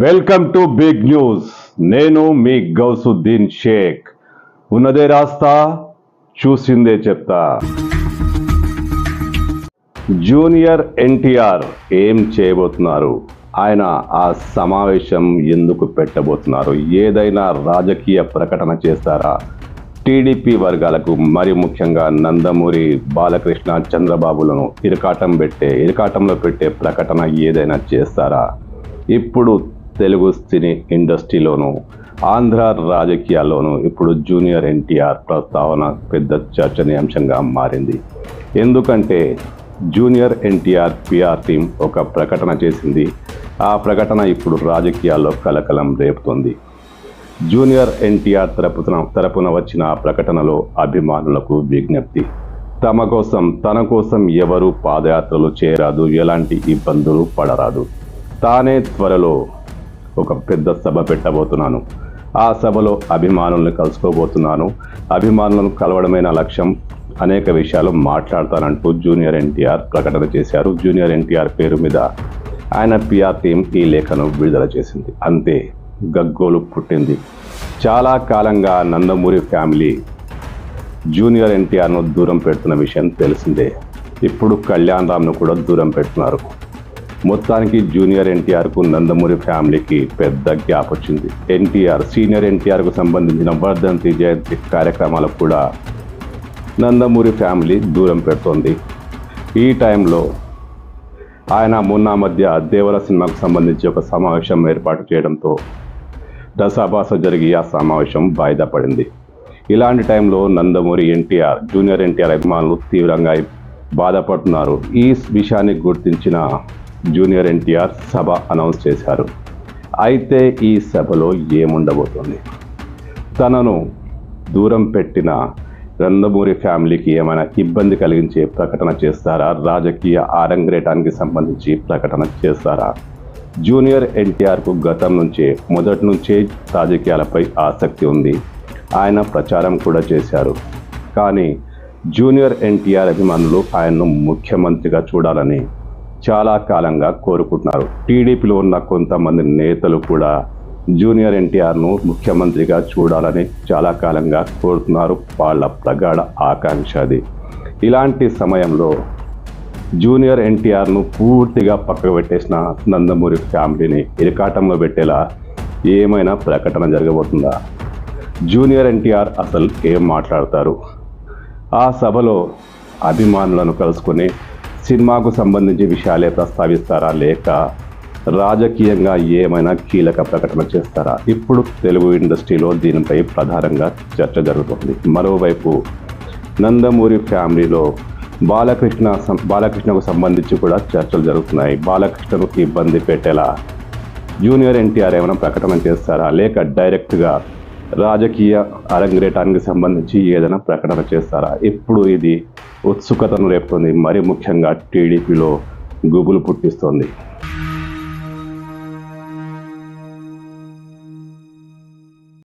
Welcome to big news. నేను మీ గౌసుద్దీన్ షేక్. ఉన్నదే రాస్తా, చూసిందే చెప్తా. జూనియర్ ఎన్టీఆర్ ఏం చేయబోతున్నారు? ఆయన ఆ సమావేశం ఎందుకు పెట్టబోతున్నారు? ఏదైనా రాజకీయ ప్రకటన చేస్తారా? టీడీపీ వర్గాలకు, మరి ముఖ్యంగా నందమూరి బాలకృష్ణ, చంద్రబాబులను ఇరకాటంలో పెట్టే ప్రకటన ఏదైనా చేస్తారా? ఇప్పుడు తెలుగు సినీ ఇండస్ట్రీలోను, ఆంధ్ర రాజకీయాల్లోనూ ఇప్పుడు జూనియర్ ఎన్టీఆర్ ప్రస్తావన పెద్ద చర్చనీయాంశంగా మారింది. ఎందుకంటే జూనియర్ ఎన్టీఆర్ పిఆర్ టీం ఒక ప్రకటన చేసింది. ఆ ప్రకటన ఇప్పుడు రాజకీయాల్లో కలకలం రేపుతోంది. జూనియర్ ఎన్టీఆర్ తరపున వచ్చిన ప్రకటనలో అభిమానులకు విజ్ఞప్తి. తన కోసం ఎవరు పాదయాత్రలు చేయరాదు, ఎలాంటి ఇబ్బందులు పడరాదు. తానే త్వరలో ఒక పెద్ద సభ పెట్టబోతున్నాను. ఆ సభలో అభిమానులను కలుసుకోబోతున్నాను. అభిమానులను కలవడమే నా లక్ష్యం. అనేక విషయాలు మాట్లాడతానంటూ జూనియర్ ఎన్టీఆర్ ప్రకటన చేశారు. జూనియర్ ఎన్టీఆర్ పేరు మీద ఆయన పిఆర్ టీం ఈ లేఖను విడుదల చేసింది. అంతే, గగ్గోలు పుట్టింది. చాలా కాలంగా నందమూరి ఫ్యామిలీ జూనియర్ ఎన్టీఆర్ను దూరం పెడుతున్న విషయం తెలిసిందే. ఇప్పుడు కళ్యాణ్ రామ్ను కూడా దూరం పెడుతున్నారు. మొత్తానికి జూనియర్ ఎన్టీఆర్కు నందమూరి ఫ్యామిలీకి పెద్ద గ్యాప్ వచ్చింది. సీనియర్ ఎన్టీఆర్కు సంబంధించిన వర్ధంతి, జయంతి కార్యక్రమాలకు కూడా నందమూరి ఫ్యామిలీ దూరం పెడుతోంది. ఈ టైంలో ఆయన మధ్య దేవర సినిమాకు సంబంధించి ఒక సమావేశం ఏర్పాటు చేయడంతో దశాభాస జరిగి ఆ సమావేశం వాయిదా పడింది. ఇలాంటి టైంలో నందమూరి జూనియర్ ఎన్టీఆర్ అభిమానులు తీవ్రంగా బాధపడుతున్నారు. ఈ విషయాన్ని గుర్తించిన జూనియర్ ఎన్టీఆర్ సభ అనౌన్స్ చేశారు. అయితే ఈ సభలో ఏముండబోతోంది? తనను దూరం పెట్టిన నందమూరి ఫ్యామిలీకి ఏమైనా ఇబ్బంది కలిగించే ప్రకటన చేస్తారా? రాజకీయ ఆరంగేటానికి సంబంధించి ప్రకటన చేస్తారా? జూనియర్ ఎన్టీఆర్కు మొదటి నుంచే రాజకీయాలపై ఆసక్తి ఉంది. ఆయన ప్రచారం కూడా చేశారు. కానీ జూనియర్ ఎన్టీఆర్ అభిమానులు ఆయన్ను ముఖ్యమంత్రిగా చూడాలని చాలా కాలంగా కోరుకుంటున్నారు. టీడీపీలో ఉన్న కొంతమంది నేతలు కూడా జూనియర్ ఎన్టీఆర్ను ముఖ్యమంత్రిగా చూడాలని చాలా కాలంగా కోరుతున్నారు. వాళ్ళ ప్రగాఢ ఆకాంక్ష అది. ఇలాంటి సమయంలో జూనియర్ ఎన్టీఆర్ను పూర్తిగా పక్కకు పెట్టేసిన నందమూరి ఫ్యామిలీని ఇరకాటంలో పెట్టేలా ఏమైనా ప్రకటన జరగబోతుందా? జూనియర్ ఎన్టీఆర్ అసలు ఏం మాట్లాడతారు? ఆ సభలో అభిమానులను కలుసుకొని సినిమాకు సంబంధించి విషయాలే ప్రస్తావిస్తారా, లేక రాజకీయంగా ఏమైనా కీలక ప్రకటన చేస్తారా? ఇప్పుడు తెలుగు ఇండస్ట్రీలో దీనిపై ప్రధానంగా చర్చ జరుగుతుంది. మరోవైపు నందమూరి ఫ్యామిలీలో బాలకృష్ణకు సంబంధించి కూడా చర్చలు జరుగుతున్నాయి. బాలకృష్ణను ఇబ్బంది పెట్టేలా జూనియర్ ఎన్టీఆర్ ఏమైనా ప్రకటన చేస్తారా, లేక డైరెక్ట్గా రాజకీయ అరంగేటానికి సంబంధించి ఏదైనా ప్రకటన చేస్తారా? ఇప్పుడు ఇది ఉత్సుకతను రేపుతోంది. మరి ముఖ్యంగా టీడీపీలో గుబులు పుట్టిస్తోంది.